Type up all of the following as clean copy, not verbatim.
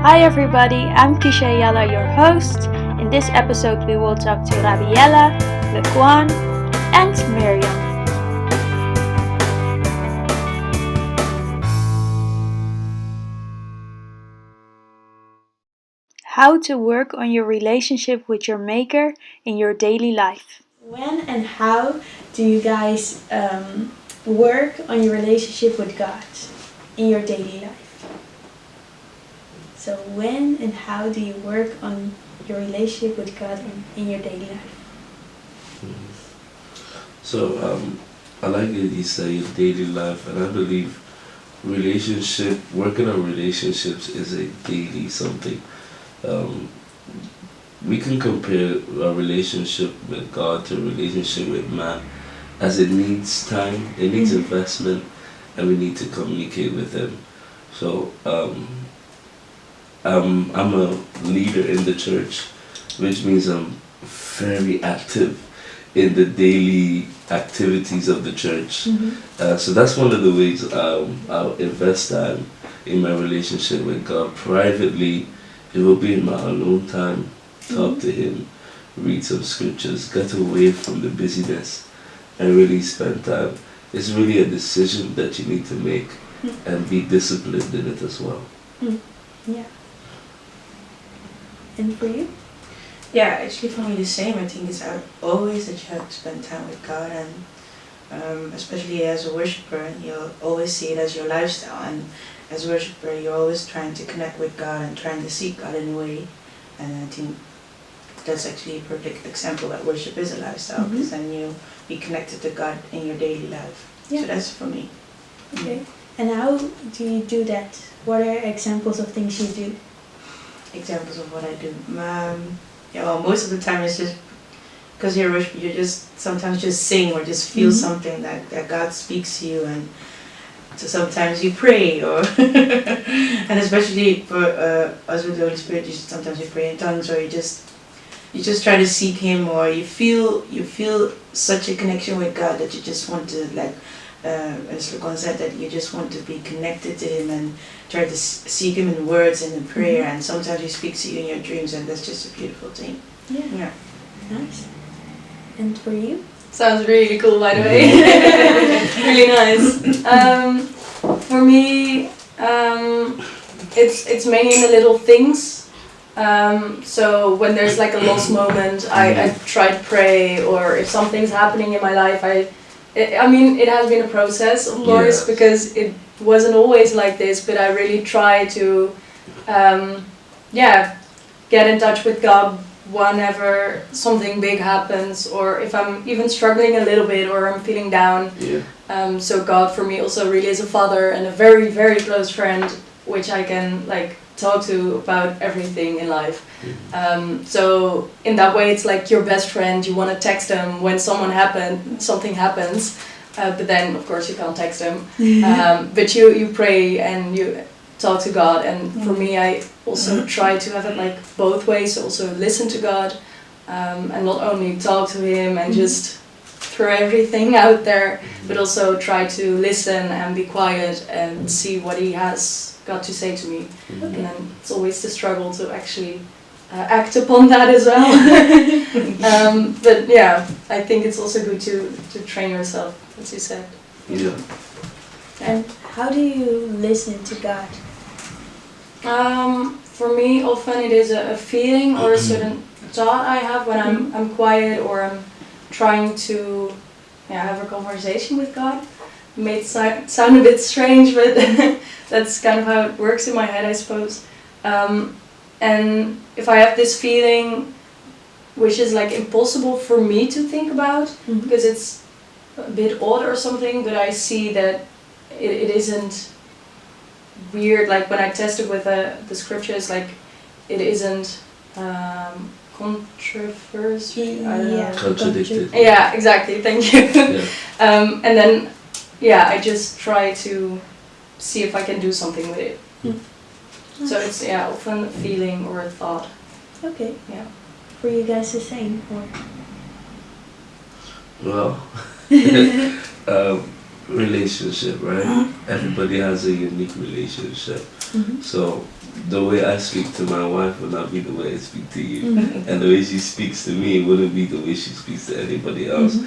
Hi everybody, I'm Kisha Yala, your host. In this episode we will talk to Rabiella, Laquan, and Miriam. How to work on your relationship with your maker in your daily life. When and how do you guys work on your relationship with God in your daily life? So when and how do you work on your relationship with God in your daily life? So I like that you say your daily life, and I believe working on relationships is a daily something. Um, we can compare a relationship with God to a relationship with man, as it needs time, it needs investment, and we need to communicate with Him. So I'm a leader in the church, which means I'm very active in the daily activities of the church. So that's one of the ways I'll invest time in my relationship with God. Privately, it will be in my alone time, talk to Him, read some scriptures, get away from the busyness, and really spend time. It's really a decision that you need to make and be disciplined in it as well. Yeah. And for you? Yeah, actually for me the same. I think it's always that you have to spend time with God, and especially as a worshipper, you'll always see it as your lifestyle. And as a worshipper, you're always trying to connect with God and trying to seek God in a way. And I think that's actually a perfect example that worship is a lifestyle, because then you be connected to God in your daily life. Yeah. So that's for me. Okay. And how do you do that? What are examples of things you do? Examples of what I do. Yeah, well, most of the time it's just because you're a worshiper, you just sometimes just sing or just feel something that God speaks to you, and so sometimes you pray, or and especially for us with the Holy Spirit, sometimes you pray in tongues, or you just try to seek Him, or you feel such a connection with God that you just want to, like as Laquan said, that you just want to be connected to Him and try to seek Him in words and in prayer, and sometimes He speaks to you in your dreams, and that's just a beautiful thing. Yeah. Nice. And for you? Sounds really cool, by the way. Really nice. For me, it's mainly in the little things. So when there's like a lost moment, I try to pray, or if something's happening in my life, I mean, it has been a process, of course, because it wasn't always like this, but I really try to, get in touch with God whenever something big happens, or if I'm even struggling a little bit, or I'm feeling down. So God for me also really is a father and a very, very close friend, which I can like talk to about everything in life. So in that way, it's like your best friend. You want to text them when something happens, but then of course you can't text them. But you pray and you talk to God. And for me, I also try to have it like both ways. Also listen to God, and not only talk to Him and just throw everything out there, but also try to listen and be quiet and see what He has got to say to me. And then it's always the struggle to actually act upon that as well. But yeah, I think it's also good to train yourself, as you said. Yeah. And how do you listen to God? For me, often it is a feeling or a certain thought I have when I'm quiet, or I'm trying to have a conversation with God. It may sound a bit strange, but that's kind of how it works in my head, I suppose. And if I have this feeling, which is like impossible for me to think about, because it's a bit odd or something, but I see that it isn't weird. Like when I tested with the scriptures, like it isn't controversial. I don't know. Contradicted. Yeah, exactly. Thank you. Yeah. And then, I just try to see if I can do something with it. Nice. So it's often a feeling or a thought. Okay. Yeah. For you guys the same? Or? Well, relationship, right? Everybody has a unique relationship. So the way I speak to my wife will not be the way I speak to you, and the way she speaks to me wouldn't be the way she speaks to anybody else.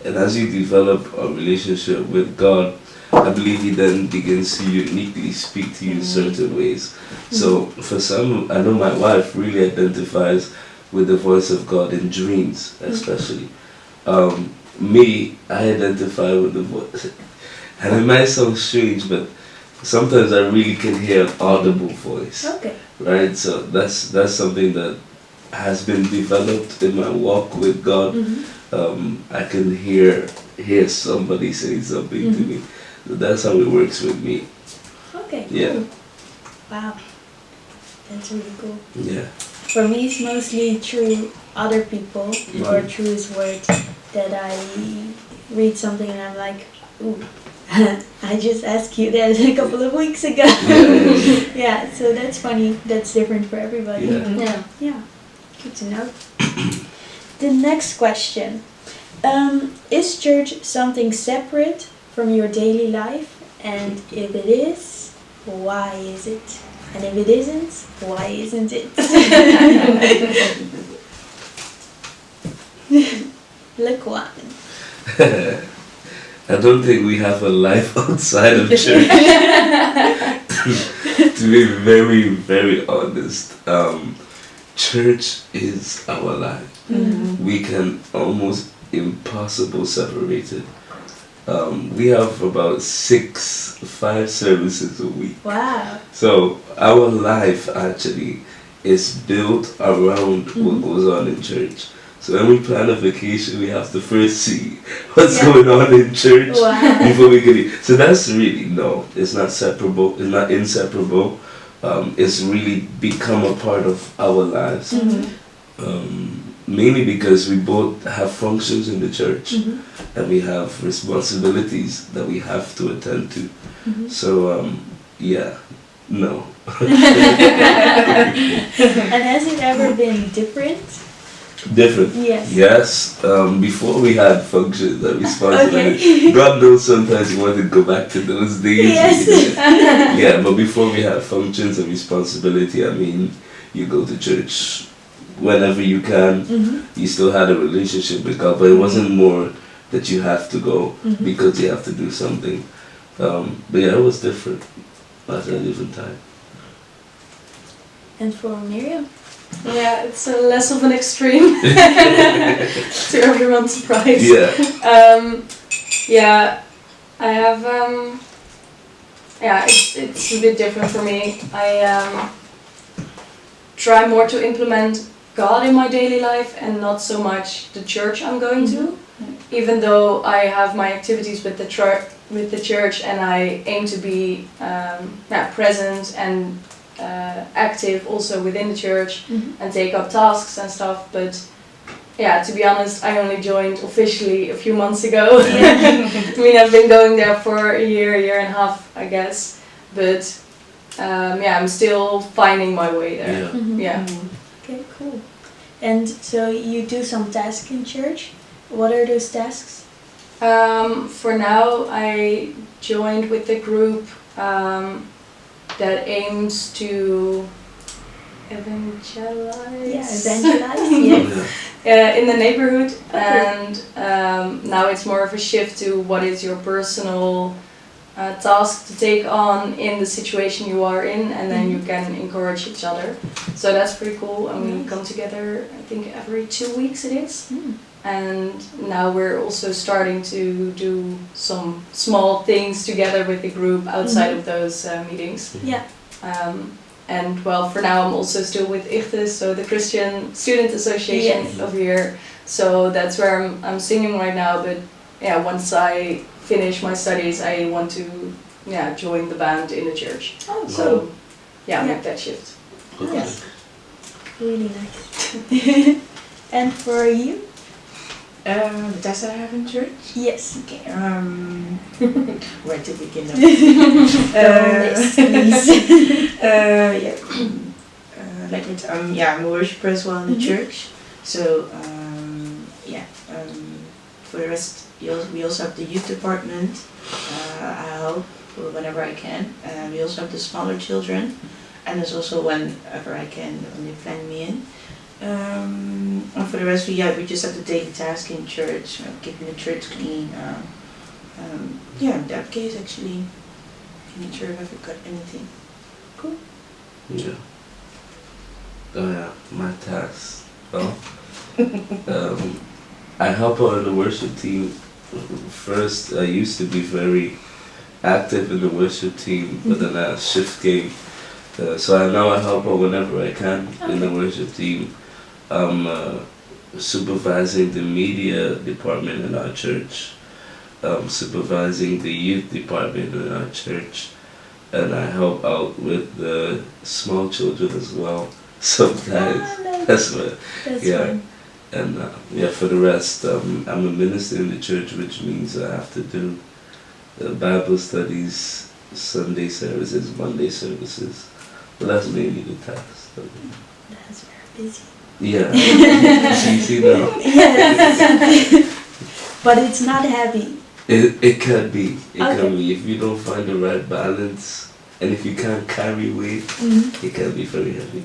And as you develop a relationship with God, I believe He then begins to uniquely speak to you in certain ways. So for some, I know my wife really identifies with the voice of God in dreams, especially. Me, I identify with the voice, and it might sound strange, but sometimes I really can hear an audible voice. Okay. Right, so that's something that has been developed in my walk with God. I can hear somebody say something to me. So that's how it works with me. Okay. Yeah. Cool. Wow. That's really cool. Yeah. For me, it's mostly through other people or through His Word that I read something and I'm like, ooh, I just asked you that a couple of weeks ago. Yeah, so that's funny. That's different for everybody. Yeah. Yeah. Good to know. The next question. Is church something separate from your daily life? And if it is, why is it? And if it isn't, why isn't it? Laquan. I don't think we have a life outside of church. To be very, very honest, church is our life. We can almost impossible separate it. We have about 5 services a week. Wow. So our life actually is built around what goes on in church. So when we plan a vacation, we have to first see what's going on in church before we can eat. So that's really, no, it's not separable, it's not inseparable. It's really become a part of our lives. Mainly because we both have functions in the church and we have responsibilities that we have to attend to. So, yeah, no. And has it ever been different? Different. Yes. Yes. Before we had functions and responsibilities. Okay. God knows sometimes you want to go back to those days. Yes. Yeah, but before we had functions and responsibility, I mean, you go to church whenever you can. You still had a relationship with God, but it wasn't more that you have to go because you have to do something. But yeah, it was different at a different time. And for Miriam? Yeah, it's less of an extreme to everyone's surprise. Yeah. Yeah, I have. Yeah, it's a bit different for me. I try more to implement God in my daily life and not so much the church I'm going to. Even though I have my activities with the church and I aim to be present and active also within the church and take up tasks and stuff, but yeah, to be honest, I only joined officially a few months ago. I mean, I've been going there for a year and a half, I guess, but I'm still finding my way there. Yeah. Okay, cool. And so you do some tasks in church. What are those tasks? For now, I joined with the group that aims to evangelize. Yeah, evangelize. Yes. In the neighborhood, and now it's more of a shift to what is your personal task to take on in the situation you are in, and then you can encourage each other. So that's pretty cool, and we come together, I think every 2 weeks it is. And now we're also starting to do some small things together with the group outside of those meetings. Yeah. And well, for now I'm also still with ICHTIS, so the Christian Student Association of here. So that's where I'm singing right now. But yeah, once I finish my studies, I want to join the band in the church. Oh, cool. So make that shift. Yes. Really nice. And for you? The tasks that I have in church? Yes. Okay. Where to begin? I'm a worshiper as well in the church. So for the rest We also have the youth department. I help whenever I can. We also have the smaller children, and there's also whenever I can when they plan me in. And for the rest, we just have the daily task in church, keeping the church clean. In that case, actually, I'm not sure if I forgot anything. Cool. Yeah. Oh yeah, my tasks. Well, I help out in the worship team. First, I used to be very active in the worship team, but then a shift came. So now I help out whenever I can in the worship team. I'm supervising the media department in our church, supervising the youth department in our church, and I help out with the small children as well sometimes. That's what, yeah. And for the rest, I'm a minister in the church, which means I have to do Bible studies, Sunday services, Monday services. But that's mainly the task. That's very busy. Yeah. See now. But it's not heavy. It can be. It Okay. can be. If you don't find the right balance, and if you can't carry weight, it can be very heavy.